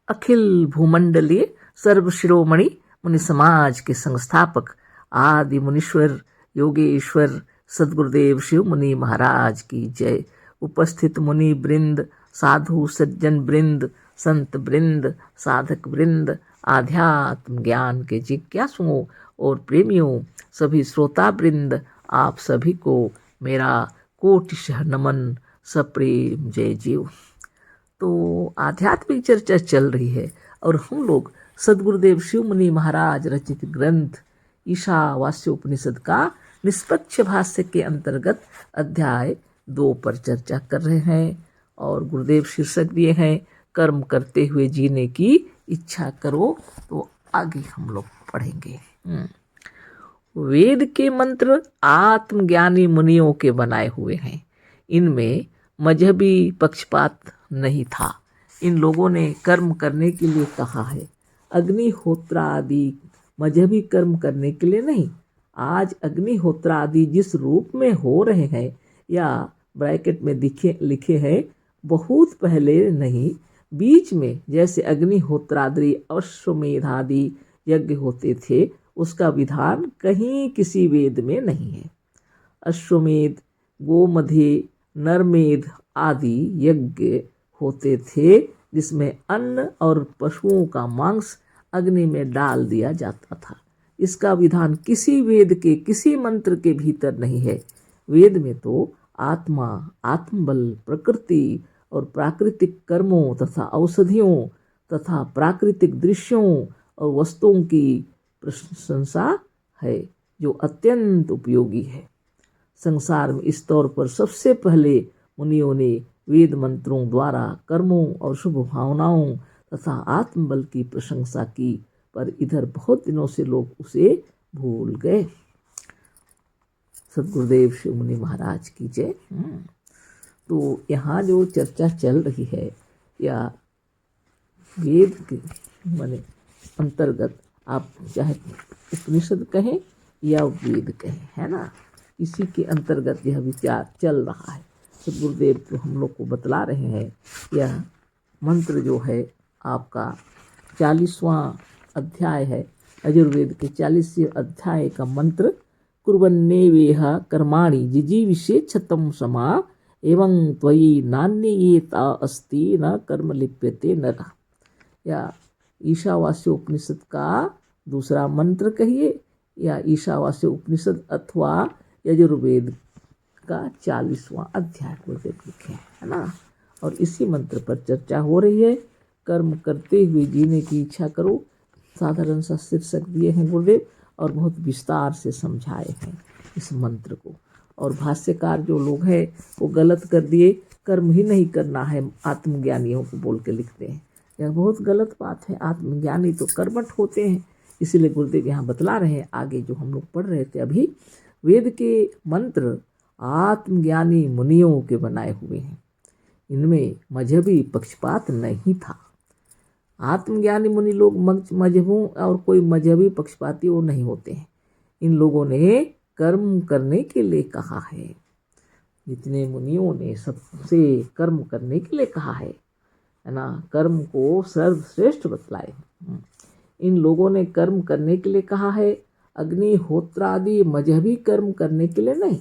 अखिल भूमंडलीय सर्वशिरोमणि मुनि समाज के संस्थापक आदि मुनीश्वर योगेश्वर सदगुरुदेव शिव मुनि महाराज की जय। उपस्थित मुनि वृंद, साधु सज्जन वृंद, संत वृंद, साधक वृंद, आध्यात्म ज्ञान के जिज्ञासुओं और प्रेमियों, सभी श्रोता वृंद, आप सभी को मेरा कोटिशः नमन, सप्रेम जय जीव। तो आध्यात्मिक चर्चा चल रही है और हम लोग सदगुरुदेव शिव मुनि महाराज रचित ग्रंथ ईशावास्योपनिषद का निष्पक्ष भाष्य के अंतर्गत अध्याय 2 पर चर्चा कर रहे हैं और गुरुदेव शीर्षक दिए हैं कर्म करते हुए जीने की इच्छा करो। तो आगे हम लोग पढ़ेंगे। वेद के मंत्र आत्मज्ञानी मुनियों के बनाए हुए हैं। इनमें मजहबी पक्षपात नहीं था। इन लोगों ने कर्म करने के लिए कहा है, अग्निहोत्र आदि मजहबी कर्म करने के लिए नहीं। आज अग्निहोत्र आदि जिस रूप में हो रहे हैं या ब्रैकेट में लिखे हैं, बहुत पहले नहीं, बीच में जैसे अग्निहोत्रादि अश्वमेधादि यज्ञ होते थे, उसका विधान कहीं किसी वेद में नहीं है। अश्वमेध, गोमधे, नरमेध आदि यज्ञ होते थे जिसमें अन्न और पशुओं का मांस अग्नि में डाल दिया जाता था। इसका विधान किसी वेद के किसी मंत्र के भीतर नहीं है। वेद में तो आत्मा, आत्मबल, प्रकृति और प्राकृतिक कर्मों तथा औषधियों तथा प्राकृतिक दृश्यों और वस्तुओं की प्रशंसा है जो अत्यंत उपयोगी है। संसार में इस तौर पर सबसे पहले मुनियों ने वेद मंत्रों द्वारा कर्मों और शुभ भावनाओं तथा आत्मबल की प्रशंसा की, पर इधर बहुत दिनों से लोग उसे भूल गए। सदगुरुदेव शिव मुनि महाराज की जय। तो यहाँ जो चर्चा चल रही है या वेद के माने अंतर्गत, आप चाहे उपनिषद कहें या वेद कहें, है ना, इसी के अंतर्गत यह विचार चल रहा है। सदगुरुदेव तो हम लोग को बतला रहे हैं, यह मंत्र जो है आपका 40वां अध्याय है, यजुर्वेद के 40वें अध्याय का मंत्र, कुर्वन्नेवेह कर्माणि जिजीविषेच्छतं समा एवं त्वयि नान्येता अस्ति न कर्म लिप्यते नरः। या ईशावास्योपनिषद का दूसरा मंत्र कहिए या ईशावास्योपनिषद अथवा यजुर्वेद का 40वां अध्याय गुरुदेव लिखे है ना। और इसी मंत्र पर चर्चा हो रही है। कर्म करते हुए जीने की इच्छा करो, साधारण सा शीर्षक दिए हैं गुरुदेव और बहुत विस्तार से समझाए हैं इस मंत्र को। और भाष्यकार जो लोग हैं वो गलत कर दिए, कर्म ही नहीं करना है आत्मज्ञानियों को बोल के लिखते हैं। यह बहुत गलत बात है। आत्मज्ञानी तो कर्मठ होते हैं, इसीलिए गुरुदेव यहाँ बतला रहे हैं। आगे जो हम लोग पढ़ रहे थे अभी, वेद के मंत्र आत्मज्ञानी मुनियों के बनाए हुए हैं। इनमें मजहबी पक्षपात नहीं था। आत्मज्ञानी मुनि लोग मजहबों और कोई मजहबी पक्षपाती वो नहीं होते हैं। इन लोगों ने कर्म करने के लिए कहा है। जितने मुनियों ने सबसे कर्म करने के लिए कहा है ना, कर्म को सर्वश्रेष्ठ बतलाए। इन लोगों ने कर्म करने के लिए कहा है, अग्निहोत्रादि मजहबी कर्म करने के लिए नहीं।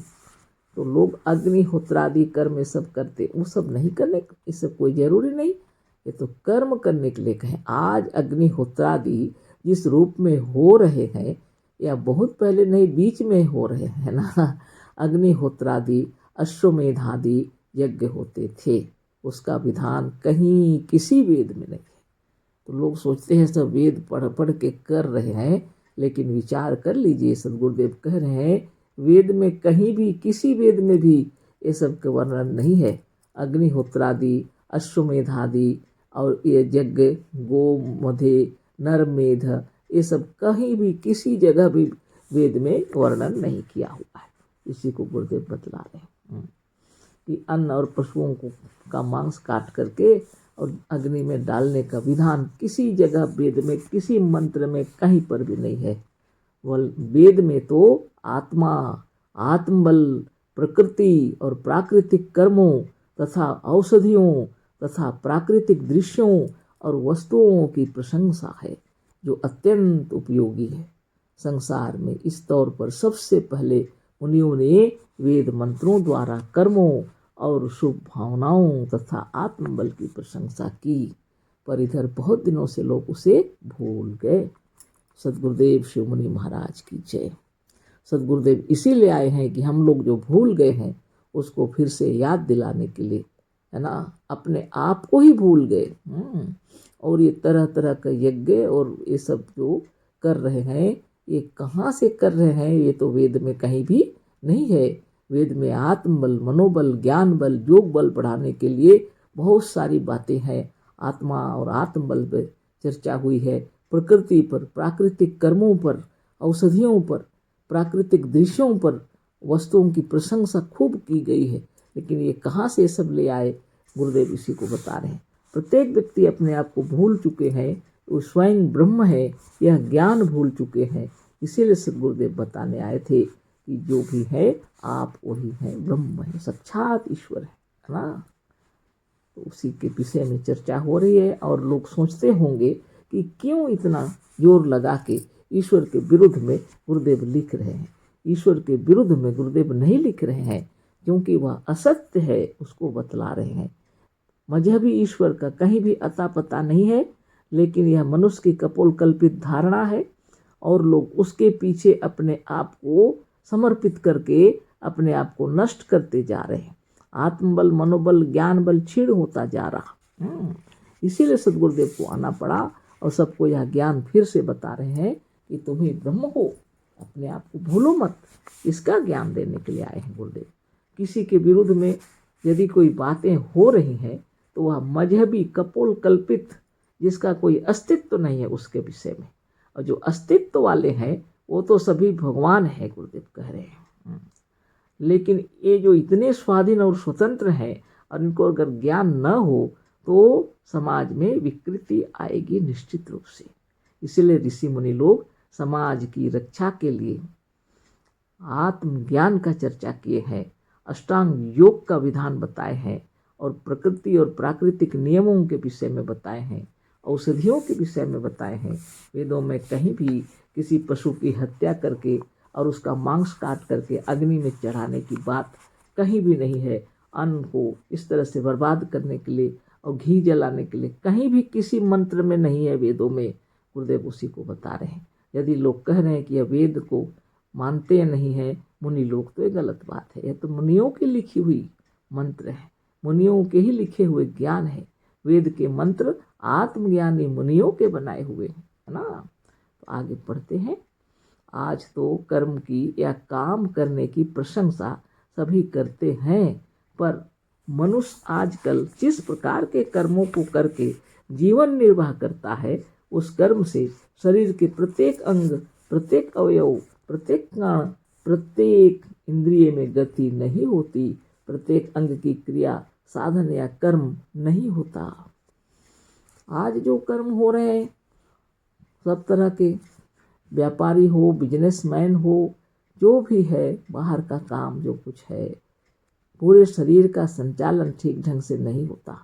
तो लोग अग्निहोत्रादि कर्म सब करते, वो सब नहीं करने, इससे कोई जरूरी नहीं। ये तो कर्म करने के लिए कहें। आज अग्निहोत्रादि जिस रूप में हो रहे हैं या बहुत पहले नहीं, बीच में हो रहे हैं ना, अग्निहोत्रादि अश्वमेधादि यज्ञ होते थे, उसका विधान कहीं किसी वेद में नहीं है। तो लोग सोचते हैं सब वेद पढ़ पढ़ के कर रहे हैं, लेकिन विचार कर लीजिए, सदगुरुदेव कह रहे हैं वेद में कहीं भी किसी वेद में भी ये सब का वर्णन नहीं है। अग्निहोत्रादि, अश्वमेधादि और ये यज्ञ, गोमधे, नरमेध, ये सब कहीं भी किसी जगह भी वेद में वर्णन नहीं किया हुआ है। इसी को गुरुदेव बतला रहे हैं कि अन्न और पशुओं को का मांस काट करके और अग्नि में डालने का विधान किसी जगह वेद में किसी मंत्र में कहीं पर भी नहीं है। वेद में तो आत्मा, आत्मबल, प्रकृति और प्राकृतिक कर्मों तथा औषधियों तथा प्राकृतिक दृश्यों और वस्तुओं की प्रशंसा है जो अत्यंत उपयोगी है। संसार में इस तौर पर सबसे पहले मुनियों ने वेद मंत्रों द्वारा कर्मों और शुभ भावनाओं तथा आत्मबल की प्रशंसा की, पर इधर बहुत दिनों से लोग उसे भूल गए। सद्गुरुदेव शिव मुनि महाराज की जय। सद्गुरुदेव इसीलिए आए हैं कि हम लोग जो भूल गए हैं उसको फिर से याद दिलाने के लिए, है ना। अपने आप को ही भूल गए। और ये तरह तरह का यज्ञ और ये सब जो कर रहे हैं, ये कहाँ से कर रहे हैं? ये तो वेद में कहीं भी नहीं है। वेद में आत्मबल, मनोबल, ज्ञान बल, योग बल बढ़ाने के लिए बहुत सारी बातें हैं। आत्मा और आत्मबल पर चर्चा हुई है, प्रकृति पर, प्राकृतिक कर्मों पर, औषधियों पर, प्राकृतिक दृश्यों पर, वस्तुओं की प्रशंसा खूब की गई है। लेकिन ये कहाँ से सब ले आए? गुरुदेव इसी को बता रहे हैं। प्रत्येक व्यक्ति अपने आप को भूल चुके हैं, वो स्वयं ब्रह्म है, यह ज्ञान भूल चुके हैं। इसीलिए सद्गुरुदेव बताने आए थे कि जो भी है आप वही हैं, ब्रह्म है, साक्षात ईश्वर है ना। तो उसी के विषय में चर्चा हो रही है। और लोग सोचते होंगे कि क्यों इतना जोर लगा के ईश्वर के विरुद्ध में गुरुदेव लिख रहे हैं। ईश्वर के विरुद्ध में गुरुदेव नहीं लिख रहे हैं, क्योंकि वह असत्य है, उसको बतला रहे हैं। मजहबी ईश्वर का कहीं भी अता पता नहीं है, लेकिन यह मनुष्य की कपोल कल्पित धारणा है और लोग उसके पीछे अपने आप को समर्पित करके अपने आप को नष्ट करते जा रहे हैं। आत्मबल, मनोबल, ज्ञान बल क्षीण होता जा रहा। इसीलिए सद्गुरुदेव को आना पड़ा और सबको यह ज्ञान फिर से बता रहे हैं कि तुम ही ब्रह्म हो, अपने आप को भूलो मत। इसका ज्ञान देने के लिए आए हैं गुरुदेव। किसी के विरुद्ध में यदि कोई बातें हो रही हैं तो वह मजहबी कपोल कल्पित, जिसका कोई अस्तित्व नहीं है, उसके विषय में। और जो अस्तित्व वाले हैं वो तो सभी भगवान है, गुरुदेव कह रहे हैं। लेकिन ये जो इतने स्वाधीन और स्वतंत्र हैं और इनको अगर ज्ञान न हो तो समाज में विकृति आएगी निश्चित रूप से। इसीलिए ऋषि मुनि लोग समाज की रक्षा के लिए आत्मज्ञान का चर्चा किए हैं, अष्टांग योग का विधान बताए हैं और प्रकृति और प्राकृतिक नियमों के विषय में बताए हैं, औषधियों के विषय में बताए हैं। वेदों में कहीं भी किसी पशु की हत्या करके और उसका मांस काट करके अग्नि में चढ़ाने की बात कहीं भी नहीं है। अन्न को इस तरह से बर्बाद करने के लिए और घी जलाने के लिए कहीं भी किसी मंत्र में नहीं है, वेदों में। गुरुदेव उसी को बता रहे हैं। यदि लोग कह रहे हैं कि यह वेद को मानते नहीं हैं मुनि लोग, तो ये गलत बात है। यह तो मुनियों की लिखी हुई मंत्र है, मुनियों के ही लिखे हुए ज्ञान है। वेद के मंत्र आत्मज्ञानी मुनियों के बनाए हुए हैं, है ना। तो आगे पढ़ते हैं। आज तो कर्म की या काम करने की प्रशंसा सभी करते हैं, पर मनुष्य आजकल जिस प्रकार के कर्मों को करके जीवन निर्वाह करता है, उस कर्म से शरीर के प्रत्येक अंग, प्रत्येक अवयव, प्रत्येक कण, प्रत्येक इंद्रिय में गति नहीं होती। प्रत्येक अंग की क्रिया, साधन या कर्म नहीं होता। आज जो कर्म हो रहे हैं, सब तरह के व्यापारी हो, बिजनेसमैन हो, जो भी है, बाहर का काम जो कुछ है, पूरे शरीर का संचालन ठीक ढंग से नहीं होता।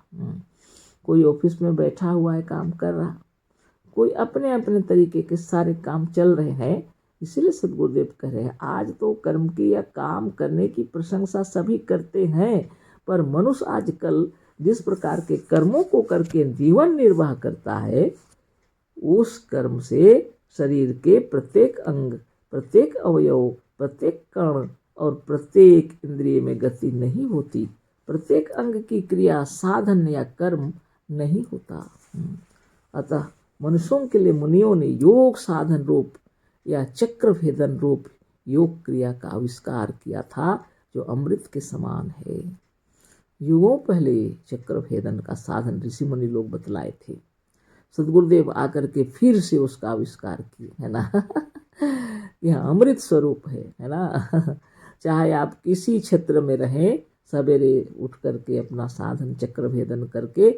कोई ऑफिस में बैठा हुआ है, काम कर रहा, कोई अपने अपने तरीके के सारे काम चल रहे हैं। इसीलिए सद्गुरुदेव कह रहे हैं, आज तो कर्म की या काम करने की प्रशंसा सभी करते हैं, पर मनुष्य आजकल जिस प्रकार के कर्मों को करके जीवन निर्वाह करता है, उस कर्म से शरीर के प्रत्येक अंग, प्रत्येक अवयव, प्रत्येक कण और प्रत्येक इंद्रिय में गति नहीं होती। प्रत्येक अंग की क्रिया, साधन या कर्म नहीं होता। अतः मनुष्यों के लिए मुनियों ने योग साधन रूप या चक्र भेदन रूप योग क्रिया का आविष्कार किया था, जो अमृत के समान है। युगों पहले चक्र भेदन का साधन ऋषि मुनि लोग बतलाए थे। सद्गुरुदेव आकर के फिर से उसका आविष्कार किए, है ना। यह अमृत स्वरूप है ना। चाहे आप किसी क्षेत्र में रहें, सवेरे उठ करके अपना साधन चक्र भेदन करके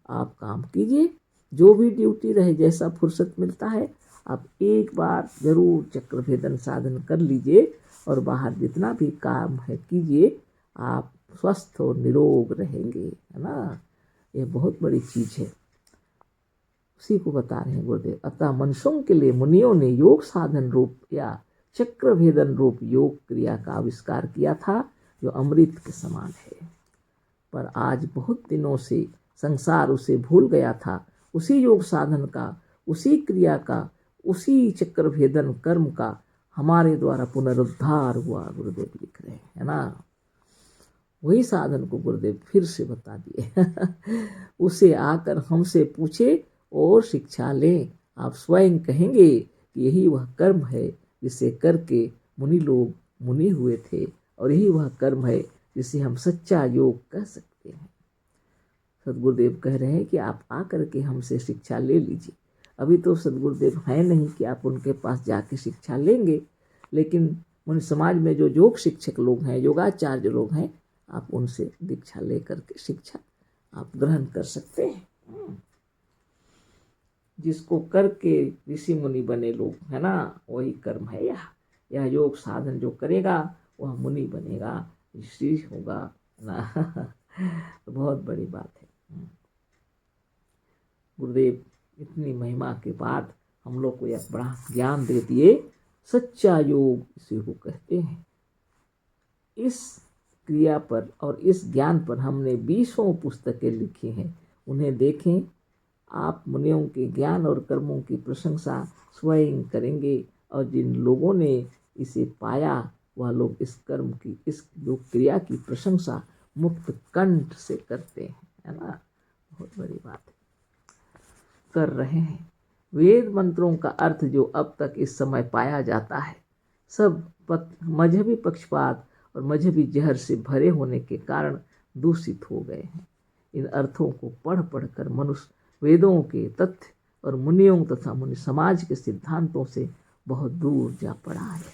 आप काम कीजिए। जो भी ड्यूटी रहे, जैसा फुर्सत मिलता है, आप एक बार जरूर चक्र भेदन साधन कर लीजिए और बाहर जितना भी काम है कीजिए। आप स्वस्थ और निरोग रहेंगे, है ना। ये बहुत बड़ी चीज़ है। उसी को बता रहे हैं गुरुदेव। अतः मनुष्यों के लिए मुनियों ने योग साधन रूप या चक्र भेदन रूप योग क्रिया का आविष्कार किया था, जो अमृत के समान है। पर आज बहुत दिनों से संसार उसे भूल गया था। उसी योग साधन का, उसी क्रिया का, उसी चक्र भेदन कर्म का हमारे द्वारा पुनरुद्धार हुआ, गुरुदेव लिख रहे हैं, है ना। वही साधन को गुरुदेव फिर से बता दिए। उसे आकर हमसे पूछे और शिक्षा लें। आप स्वयं कहेंगे कि यही वह कर्म है जिसे करके मुनि लोग मुनि हुए थे, और यही वह कर्म है जिसे हम सच्चा योग कह सकते हैं। सदगुरुदेव कह रहे हैं कि आप आकर के हमसे शिक्षा ले लीजिए। अभी तो सदगुरुदेव हैं नहीं कि आप उनके पास जाके शिक्षा लेंगे, लेकिन मुनि समाज में जो योग शिक्षक लोग हैं, योगाचार्य लोग हैं, आप उनसे दीक्षा लेकर के शिक्षा आप ग्रहण कर सकते हैं। जिसको करके ऋषि मुनि बने लोग, है ना, वही कर्म है यह योग साधन जो करेगा वह मुनि बनेगा, ऋषि होगा ना। तो बहुत बड़ी बात है। गुरुदेव इतनी महिमा के बाद हम लोग को यह बड़ा ज्ञान दे दिए। सच्चा योग इसी को कहते हैं। इस क्रिया पर और इस ज्ञान पर हमने 20 पुस्तकें लिखी हैं, उन्हें देखें। आप मुनियों के ज्ञान और कर्मों की प्रशंसा स्वयं करेंगे, और जिन लोगों ने इसे पाया वह लोग इस कर्म की, इस योग क्रिया की प्रशंसा मुक्त कंठ से करते हैं, है ना। बहुत बड़ी बात है, कर रहे हैं। वेद मंत्रों का अर्थ जो अब तक इस समय पाया जाता है, सब मजहबी पक्षपात और मजहबी जहर से भरे होने के कारण दूषित हो गए हैं। इन अर्थों को पढ़ पढ़ कर मनुष्य वेदों के तथ्य और मुनियों तथा मुनि समाज के सिद्धांतों से बहुत दूर जा पड़ा है।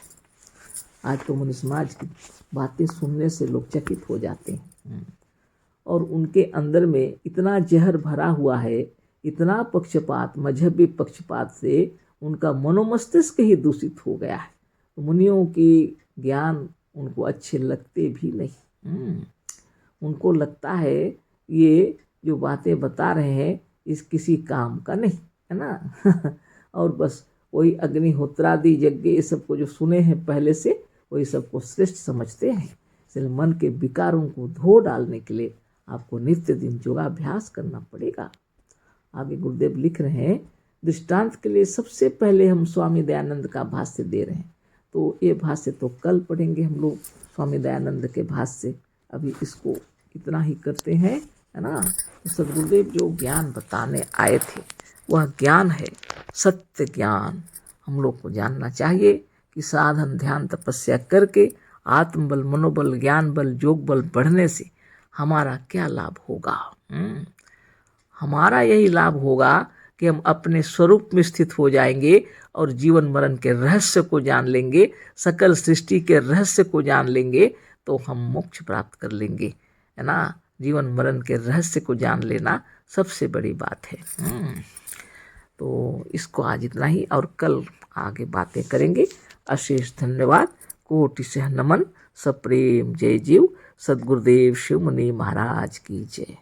आज तो मुनि समाज की बातें सुनने से लोग चकित हो जाते हैं, और उनके अंदर में इतना जहर भरा हुआ है, इतना पक्षपात, मजहबी पक्षपात से उनका मनोमस्तिष्क ही दूषित हो गया है। तो मुनियों की ज्ञान उनको अच्छे लगते भी नहीं। उनको लगता है ये जो बातें बता रहे हैं इस किसी काम का नहीं, है ना। और बस वही अग्निहोत्रादि यज्ञ ये सबको जो सुने हैं पहले से, वही सबको श्रेष्ठ समझते हैं। इसलिए मन के विकारों को धो डालने के लिए आपको नित्य दिन योगाभ्यास करना पड़ेगा। आगे गुरुदेव लिख रहे हैं, दृष्टांत के लिए सबसे पहले हम स्वामी दयानंद का भाष्य दे रहे हैं। तो ये भाष्य तो कल पढ़ेंगे हम लोग, स्वामी दयानंद के भाष्य। अभी इसको इतना ही करते हैं, है ना। तो सदगुरुदेव जो ज्ञान बताने आए थे वह ज्ञान है सत्य ज्ञान। हम लोग को जानना चाहिए कि साधन ध्यान तपस्या करके आत्मबल, मनोबल, ज्ञान बल, योग बल बढ़ने से हमारा क्या लाभ होगा। हमारा यही लाभ होगा कि हम अपने स्वरूप में स्थित हो जाएंगे और जीवन मरण के रहस्य को जान लेंगे, सकल सृष्टि के रहस्य को जान लेंगे, तो हम मोक्ष प्राप्त कर लेंगे, है ना। जीवन मरण के रहस्य को जान लेना सबसे बड़ी बात है। तो इसको आज इतना ही, और कल आगे बातें करेंगे। अशेष धन्यवाद, कोटि सह नमन, सप्रेम जय जीव। सद्गुरुदेव शिव मुनि महाराज की जय।